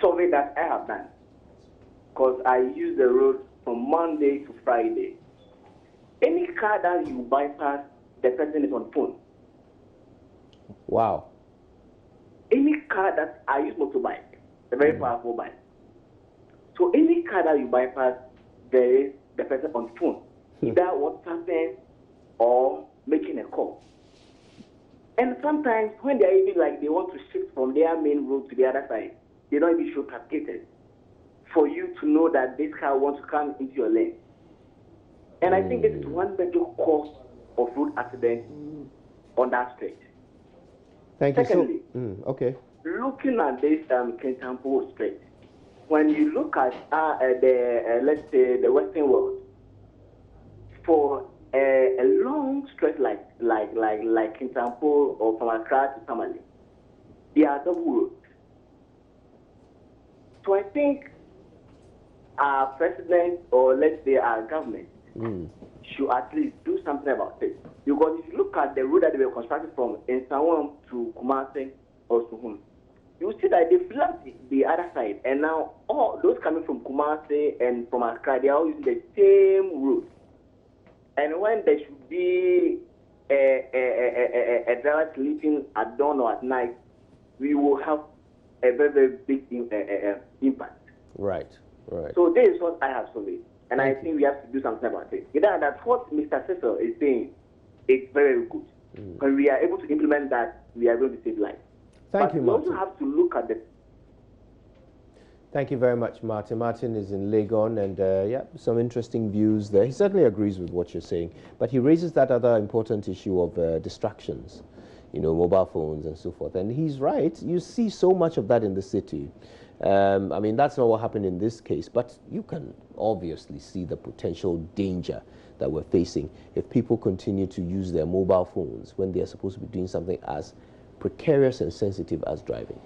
survey that I have done, because I use the road from Monday to Friday. Any car that you bypass, the person is on phone. Wow. Any car that I use motorbike, a very powerful bike. So any car that you bypass, there is the person on phone, either WhatsApping or making a call. And sometimes when they are even like they want to shift from their main road to the other side, they don't even show targeted for you to know that this car wants to come into your lane. And I think this is one major cause of road accidents on that street. Thank you. Secondly, okay. looking at this Kintampo Street, when you look at let's say the Western world, for a long stretch like Kintampo or from Accra to Tamale, they are double roads. So I think our president, or let's say our government, should at least do something about it. Because if you look at the road that they were constructed from Nsawam to Kumasi or Suhum, you see that they flood the other side. And now all those coming from Kumasi and from Accra, they are all using the same route. And when there should be a driver sleeping at dawn or at night, we will have a very, very big impact. Right. So this is what I have surveyed. And I think we have to do something about it. That's what Mr. Cecil is saying. It's very good. When we are able to implement that, we are going to save lives. Thank you, Martin. We also have to look at the... Thank you very much, Martin. Martin is in Legon, and yeah, some interesting views there. He certainly agrees with what you're saying, but he raises that other important issue of distractions, you know, mobile phones and so forth. And he's right. You see so much of that in the city. I mean, that's not what happened in this case, but you can obviously see the potential danger that we're facing if people continue to use their mobile phones when they're supposed to be doing something as precarious and sensitive as driving.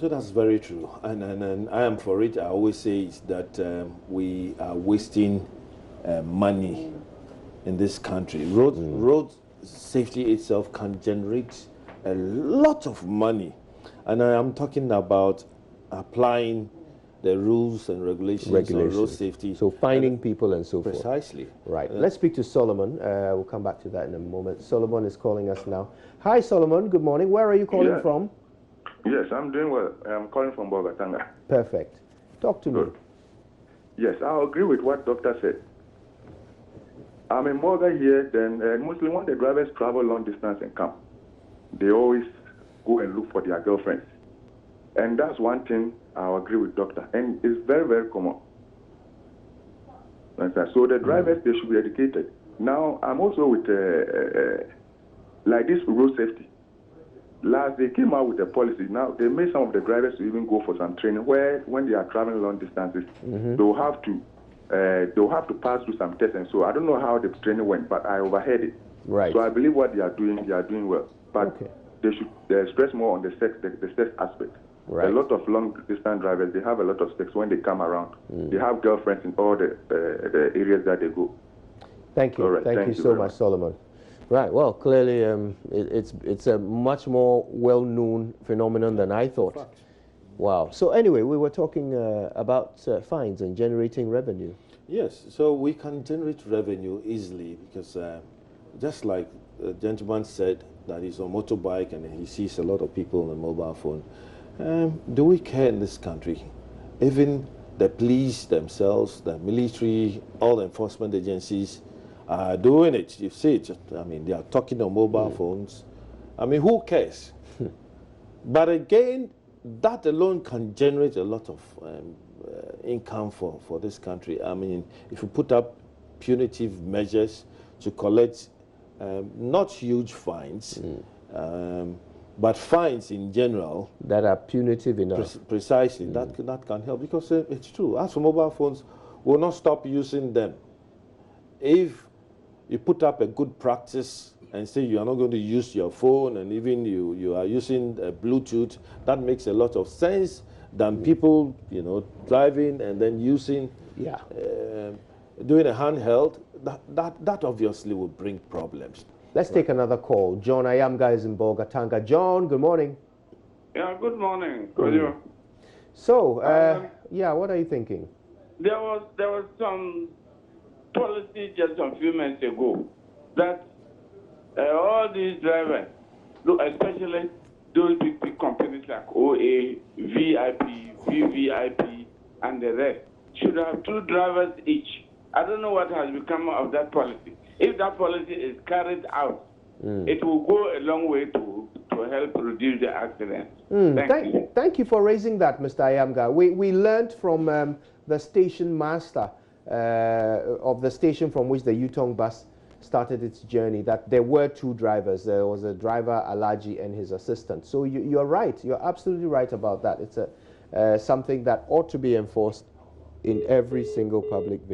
That's very true, and I am for it. I always say is that we are wasting money in this country. Road safety itself can generate a lot of money, and I am talking about applying the rules and regulations on road safety. So finding people and so forth. Precisely. Right. Let's speak to Solomon. We'll come back to that in a moment. Solomon is calling us now. Hi, Solomon. Good morning. Where are you calling from? Yes, I'm doing well. I'm calling from Bogatanga. Perfect. Talk to me. Yes, I agree with what Doctor said. I'm a mother here, then mostly when the drivers travel long distance and come, they always go and look for their girlfriends. And that's one thing I agree with Doctor. And it's very, very common. So the drivers, they should be educated. Now, I'm also with, like this road safety. Last, they came out with a policy. Now, they made some of the drivers to even go for some training where, when they are traveling long distances, they'll have to pass through some tests. And so I don't know how the training went, but I overheard it. Right. So I believe what they are doing well. But they should stress more on the sex aspect. Right. A lot of long-distance drivers, they have a lot of sex when they come around. They have girlfriends in all the areas that they go. Thank you. Right. Thank you so much, Solomon. Right. Well, clearly, it's a much more well-known phenomenon than I thought. Wow. So anyway, we were talking about fines and generating revenue. Yes. So we can generate revenue easily because just like the gentleman said that he's on motorbike and he sees a lot of people on a mobile phone. Do we care in this country? Even the police themselves, the military, all the enforcement agencies are doing it. You see it. I mean, they are talking on mobile phones. I mean, who cares? But again, that alone can generate a lot of income for this country. I mean, if you put up punitive measures to collect not huge fines, but fines in general that are punitive enough. Precisely, that can help because it's true. As for mobile phones, we'll not stop using them. If you put up a good practice and say you are not going to use your phone, and even you are using Bluetooth, that makes a lot of sense than people, driving and then using, doing a handheld. That obviously will bring problems. Let's take another call. John Ayamga is in Bolgatanga. John, good morning. Yeah, good morning. Good you? So, what are you thinking? There was some policy just a few months ago that all these drivers, especially those big companies like OA, VIP, VVIP, and the rest, should have 2 drivers each. I don't know what has become of that policy. If that policy is carried out, it will go a long way to help reduce the accidents. Thank you for raising that, Mr. Ayamga. We learned from the station master of the station from which the Yutong bus started its journey that there were 2 drivers. There was a driver, Alaji, and his assistant. So you're right. You're absolutely right about that. It's something that ought to be enforced in every single public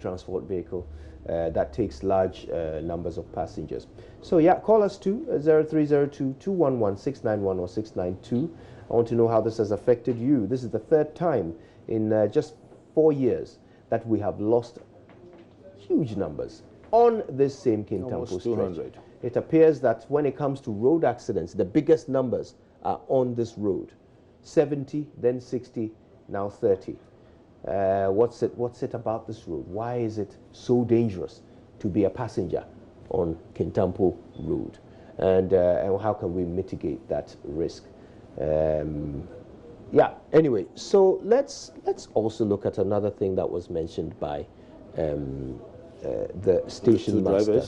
transport vehicle that takes large numbers of passengers. So yeah, call us too, 0302-211-691 or 692. I want to know how this has affected you. This is the 3rd time in just 4 years that we have lost huge numbers on this same Kintampo stretch. It appears that when it comes to road accidents, the biggest numbers are on this road. 70, then 60, now 30. What's it about this road? Why is it so dangerous to be a passenger on Kintampo Road? And how can we mitigate that risk? Anyway, so let's also look at another thing that was mentioned by the station master.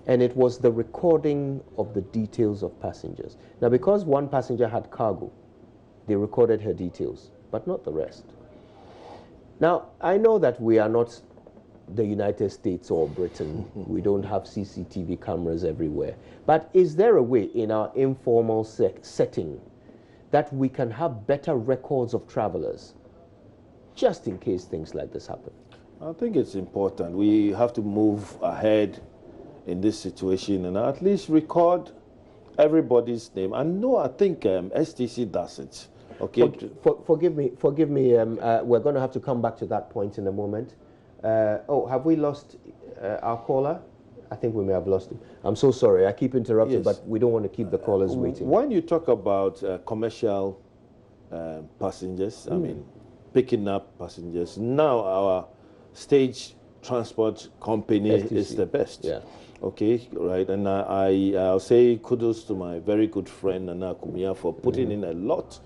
And it was the recording of the details of passengers. Now, because one passenger had cargo, they recorded her details, but not the rest. Now, I know that we are not the United States or Britain. We don't have CCTV cameras everywhere. But is there a way in our informal setting that we can have better records of travelers, just in case things like this happen? I think it's important. We have to move ahead in this situation and at least record everybody's name. And no, I think STC does it. Okay. Forgive me. We're going to have to come back to that point in a moment. Have we lost our caller? I think we may have lost him. I'm so sorry. I keep interrupting, but we don't want to keep the callers waiting. When you talk about commercial passengers, I mean, picking up passengers, now our stage transport company is the best. Yeah. Okay, right. And I'll say kudos to my very good friend Nana Kumia for putting in a lot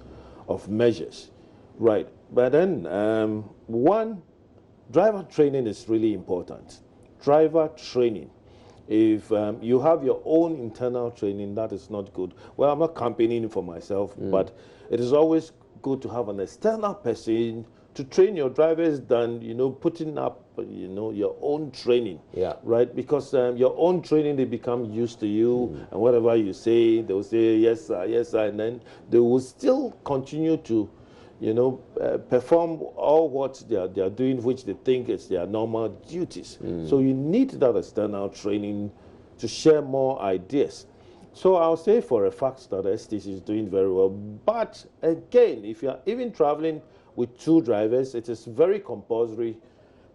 of measures, right? But then one, driver training is really important. Driver training. If you have your own internal training, that is not good. Well, I'm not campaigning for myself, but it is always good to have an external person to train your drivers than, putting up, your own training. Yeah. Right? Because your own training, they become used to you, and whatever you say, they will say, yes, sir, and then they will still continue to, perform all what they are doing, which they think is their normal duties. So you need that external training to share more ideas. So I'll say for a fact that STC is doing very well. But again, if you are even traveling with 2 drivers, it is very compulsory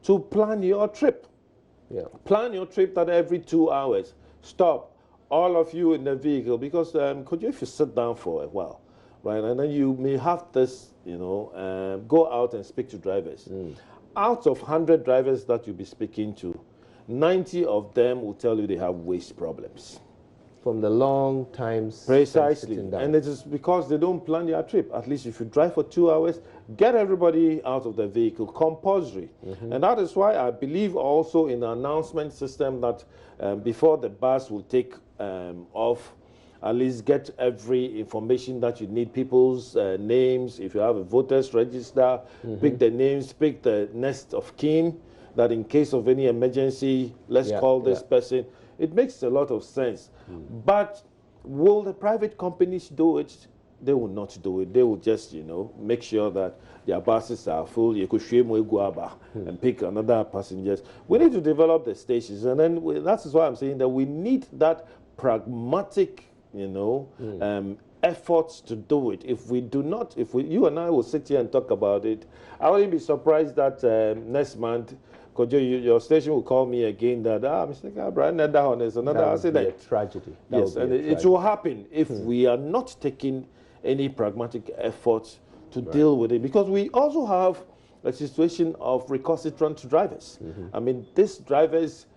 to plan your trip. Yeah. Plan your trip that every 2 hours, stop all of you in the vehicle, because if you sit down for a while, right, and then you may have this, go out and speak to drivers. Out of 100 drivers that you'll be speaking to, 90 of them will tell you they have waist problems. From the long times. Precisely. And it is because they don't plan their trip. At least if you drive for 2 hours, get everybody out of the vehicle, compulsory. And that is why I believe also in the announcement system that before the bus will take off, at least get every information that you need, people's names. If you have a voter's register, pick the names, pick the next of kin, that in case of any emergency, let's call this person. It makes a lot of sense. But will the private companies do it? they will not do it. They will just, you know, make sure that their buses are full. You could and pick another passengers. We need to develop the stations, and then that is why I'm saying that we need that pragmatic, you know, efforts to do it. If we do not, you and I will sit here and talk about it, I wouldn't be surprised that next month, your station will call me again that, Mr. Garbrah, there's another accident. That would be a tragedy. Yes, and it will happen if we are not taking any pragmatic efforts to deal with it, because we also have a situation of recalcitrant drivers. I mean, these drivers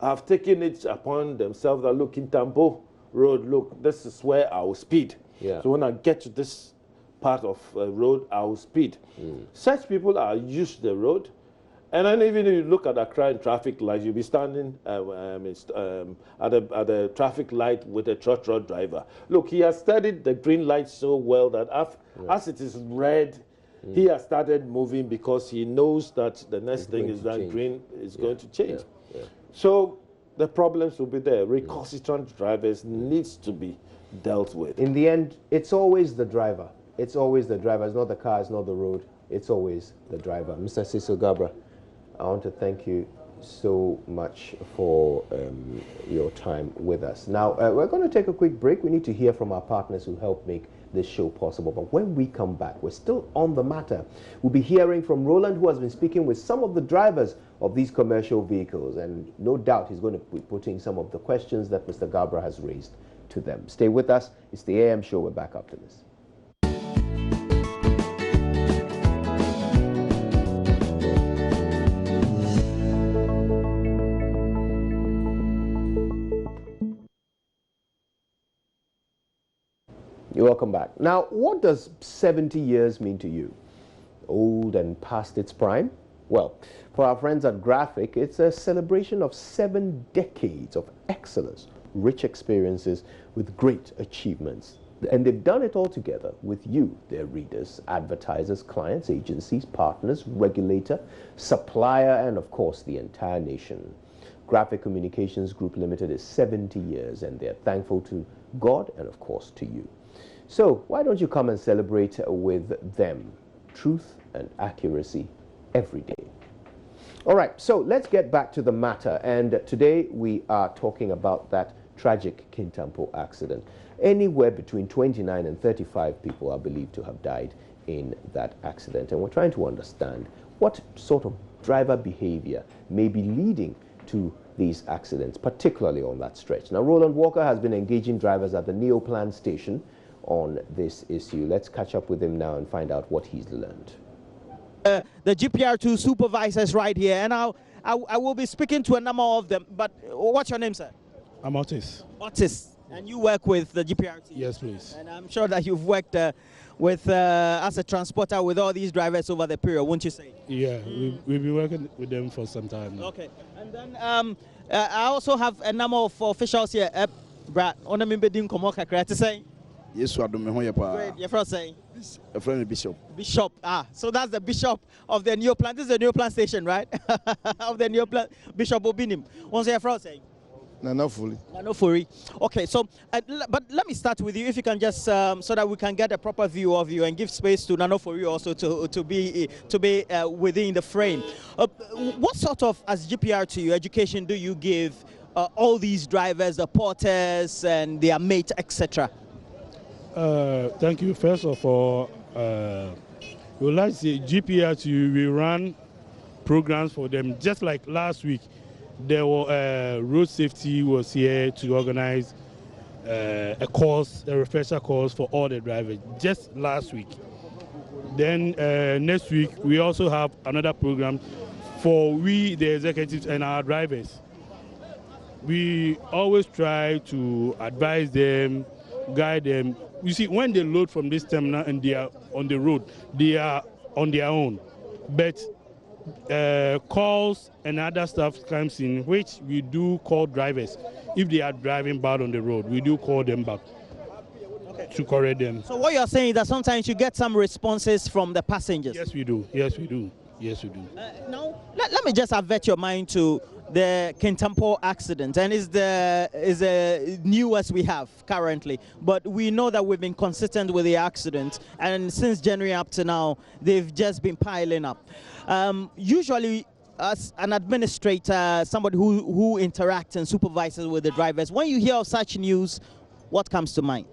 have taken it upon themselves that, look, in Tampo Road, look, this is where I will speed. Yeah. So when I get to this part of road, I will speed. Such people are used to the road. And then even if you look at Accra traffic lights, you'll be standing at the traffic light with a trot driver. Look, he has studied the green light so well that as it is red, he has started moving because he knows that the next thing is that green is going to change. So the problems will be there. Recalcitrant drivers needs to be dealt with. In the end, it's always the driver. It's always the driver. It's not the car, it's not the road. It's always the driver. Mr. Cecil Garbrah, I want to thank you so much for your time with us. Now, we're going to take a quick break. We need to hear from our partners who helped make this show possible. But when we come back, we're still on the matter. We'll be hearing from Roland, who has been speaking with some of the drivers of these commercial vehicles. And no doubt he's going to be putting some of the questions that Mr. Garbrah has raised to them. Stay with us. It's the AM show. We're back after this. You're welcome back. Now, what does 70 years mean to you? Old and past its prime? Well, for our friends at Graphic, it's a celebration of 7 decades of excellence, rich experiences with great achievements. And they've done it all together with you, their readers, advertisers, clients, agencies, partners, regulator, supplier, and of course, the entire nation. Graphic Communications Group Limited is 70 years, and they're thankful to God and of course to you. So why don't you come and celebrate with them? Truth and accuracy every day. All right, so let's get back to the matter. And today we are talking about that tragic Kintampo accident. Anywhere between 29 and 35 people are believed to have died in that accident. And we're trying to understand what sort of driver behavior may be leading to these accidents, particularly on that stretch. Now, Roland Walker has been engaging drivers at the Neoplan station on this issue. Let's catch up with him now and find out what he's learned. The GPR2 supervisors right here, and I will be speaking to a number of them. But what's your name, sir? I'm Otis. Otis. And you work with the GPR2? Yes, please. And I'm sure that you've worked with as a transporter with all these drivers over the period, won't you say? Yeah, we've been working with them for some time now. Okay. And then I also have a number of officials here. Brad, on the bedding come to say. Yes, I don't know. Great. Your friend saying? A friend Bishop. Bishop. So that's the Bishop of the Neoplan. This is the Neoplan station, right? Of the Neoplan. Bishop Obinim. What's your friend saying? No, fully. No, fully. Okay, so, but let me start with you, if you can just, so that we can get a proper view of you and give space to Nano for you also to be within the frame. What sort of, as GPR2 education do you give all these drivers, the porters and their mates, etc.? Thank you. First of all, we would like to say GPR2, we run programs for them. Just like last week, there were road safety was here to organize a course, a refresher course for all the drivers, just last week. Then next week, we also have another program for we, the executives and our drivers. We always try to advise them, guide them. You see, when they load from this terminal and they are on the road, they are on their own. But calls and other stuff comes in, which we do call drivers. If they are driving bad on the road, we do call them back to correct them. So what you're saying is that sometimes you get some responses from the passengers? Yes, we do. Yes, we do. Yes, we do. Now, let me just avert your mind to the Kintampo accident, and is the newest we have currently. But we know that we've been consistent with the accident, and since January up to now, they've just been piling up. Usually, as an administrator, somebody who interacts and supervises with the drivers, when you hear of such news, what comes to mind?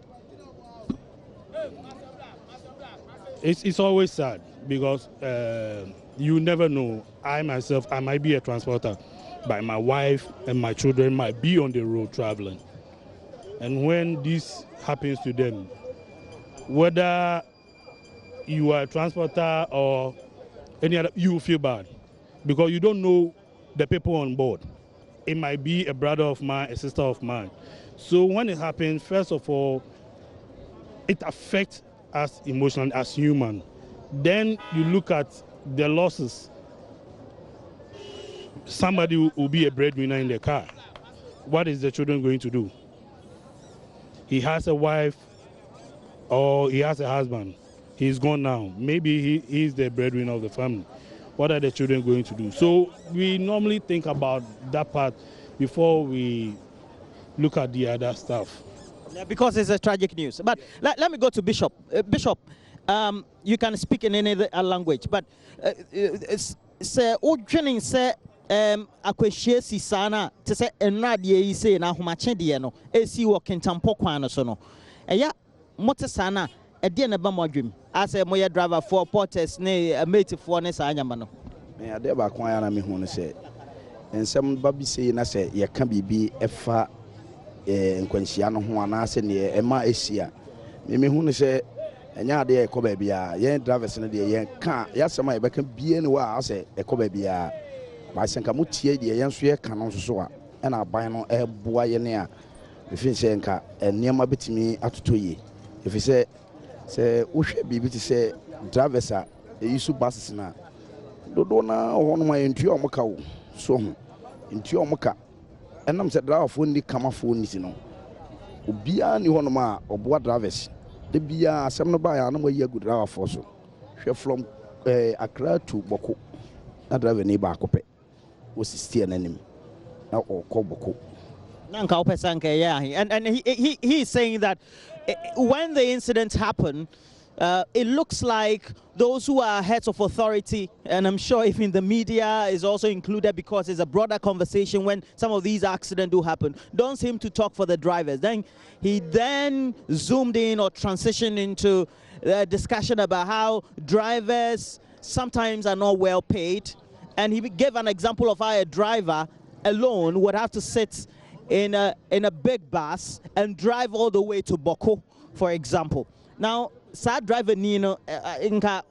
It's always sad because you never know. I myself, I might be a transporter, but my wife and my children might be on the road traveling. And when this happens to them, whether you are a transporter or any other, you will feel bad because you don't know the people on board. It might be a brother of mine, a sister of mine. So when it happens, first of all, it affects us emotionally as human. Then you look at the losses. Somebody will be a breadwinner in the car. What is the children going to do? He has a wife or he has a husband. He's gone now. Maybe he's the breadwinner of the family. What are the children going to do? So we normally think about that part before we look at the other stuff. Yeah, because it's a tragic news. But let me go to Bishop. Bishop, you can speak in any other language, but training say akwehie sisana te say enradie yi say na ahomache de no esi wo Kintampo kwan no so no eya mote sana e de na ba modwem ase moye driver for porters ne mate for ne sa anyama no me ade ba kwan ya na me hu no say ensem ba bi sei na say ye ka bibi efa nkwanhia no ho ana ase ne ema esia me hu no say enya ade e ko ba bia ye drivers no de ye ka ya sema ye beka bie ne wa ase e ko ba bia ba senka mutie de ye nso ye ka no so a na aban no e boa ye ne a efi se nka eniema betimi atotoye efi se wohwe bibi ti se drivers a yisu buses na dodo na ho no ma entua omoka wo so ho entua omoka enam se driver fo ni kama fo ni si no obia ni ho no ma oboa drivers de bia asem no ba ya na mo yi agu driver fo so hwe from Accra to Boko na driver ni ba akopɛ o sistia nanim na okɔ Boko nanka opesanke yeah and he is saying that when the incident happened, it looks like those who are heads of authority, and I'm sure even the media is also included because it's a broader conversation when some of these accidents do happen, don't seem to talk for the drivers. Then he zoomed in or transitioned into a discussion about how drivers sometimes are not well paid, and he gave an example of how a driver alone would have to sit in a big bus and drive all the way to Boko, for example. Now, sad driver Nino, you don't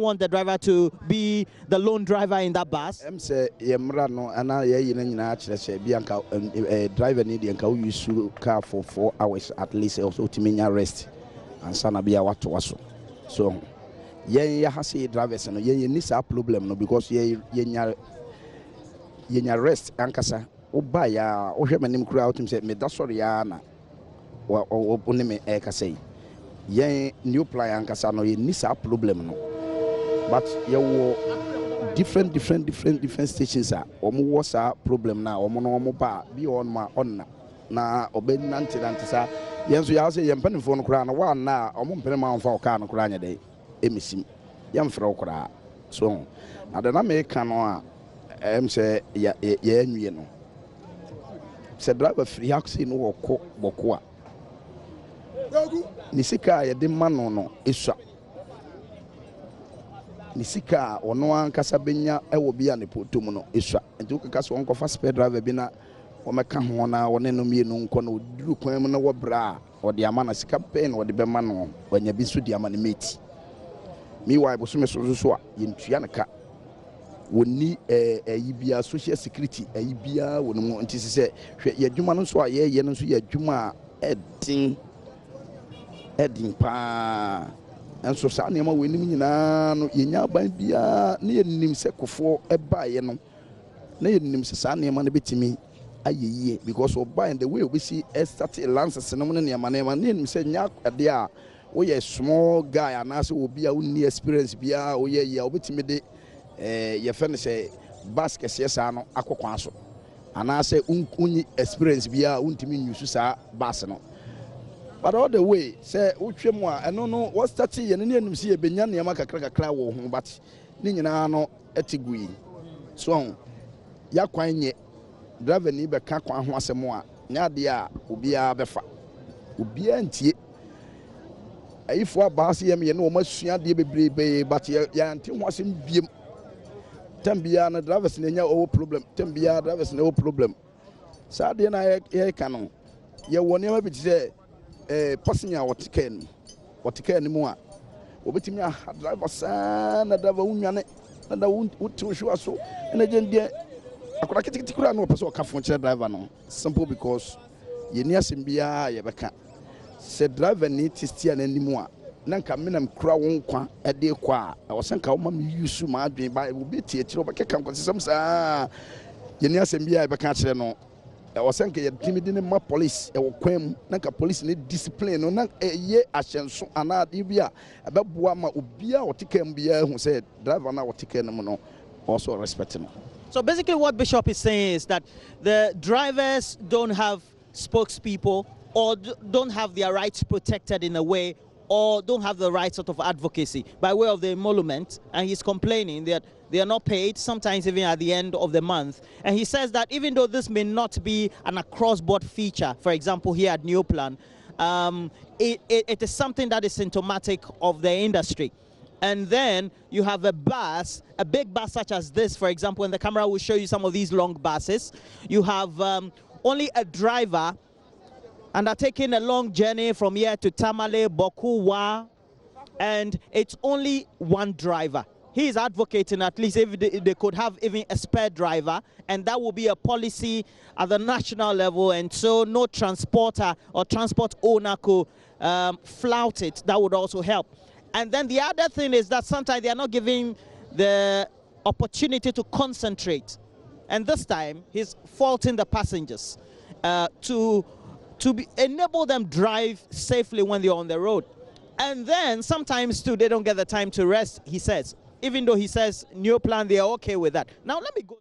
want the driver to be the lone driver in that bus. I'm say no ana ye nyina akire say bianka driver need yanka use car for 4 hours at least also to mean rest and sana bia wato waso. So ye hase drivers no ye ni sa problem no because ye yenya rest ankasa oba ya ohwe manim kura otum say me da sorry ya na oni me e ka say yen new plan ankasa no ye ni sa problem no but ye wo different stations a omo wo sa problem na omo no omo ba bi on ma onna na obeni nante sa yen so ya say yen panifo no kura na wa na omo mpene ma onfa oka no kura nya dey emisim yen frɛ kura so na da na me ka no a say ya nwie no se driver free action no woko Boko a ni sika ya de mano no esua ni sika ono ankasa benya ewo bia ne potom no esua enti ukaka so onko fa spare driver bi na o meka ho na wone no mienu nko na oduru kwan mu na wo bra o de ama na sika pen o de be ma no wanya bi so de ama ne meti mi why bo so me so a yentua ne ka woni yibia social security yibia wonu nti se hwe yadwuma no so a ye no so yadwuma edin pa enso sa ne ma wenim nyina no yenya ban bia ne yenim se kofo eba ye no na yenim se sa ne ma ne betimi ayeye because oba in the way we see start lances no ne ne ma ne yenim se nya ade a wo ye small guy anase obi a woni experience bia wo ye ya obetimi de ye fene say bus kɛseɛ saa no akɔ kwan so anaasɛ unyi experience biara untimi nyusu saa bus no. But all the way, say, Uchemwa, I don't know what's that. And then see a Benyan Yamaka crack wo but Nina no etigui. So, Yaquine, driver Niba Kakwan Wasamoa, Nadia, Ubia Befa, Ubia and Tia. If what Bassiam, you know, much Yadi, but Yantin was in Bim. Tambia drivers in no problem, Tambia drivers no problem. Sadly, I canon. You will never be there. Passing out what can more. Obetimia driver sana driver unyane na wotu show so na agenda akora kitikura no person ka phone driver no simple because ye ni asem bia ye beka se driver ni tistia na nimu a na nka menam kura won kwa e de kwa a wo senka wo ma me use ma adwen ba obi tie kire obeka kan kwasem saa ye ni asem bia ye beka kire no I was saying that timidity ma police e wokwam na ka police ni discipline no na ye ahyenso ana de bia abeboa ma obia otikam bia hu say driver na otikam no no also respect him. So basically what Bishop is saying is that the drivers don't have spokespeople or don't have their rights protected in a way or don't have the right sort of advocacy by way of the emolument, and he's complaining that they are not paid, sometimes even at the end of the month. And he says that even though this may not be an across-board feature, for example, here at New Plan, it is something that is symptomatic of the industry. And then you have a bus, a big bus such as this, for example, and the camera will show you some of these long buses. You have only a driver, and are taking a long journey from here to Tamale, Bokuwa, and it's only one driver. He is advocating at least if they could have even a spare driver, and that will be a policy at the national level, and so no transporter or transport owner could flout it. That would also help. And then the other thing is that sometimes they are not giving the opportunity to concentrate. And this time, he's faulting the passengers to enable them drive safely when they're on the road. And then sometimes too, they don't get the time to rest, he says. Even though he says New Plan, they are okay with that. Now let me go.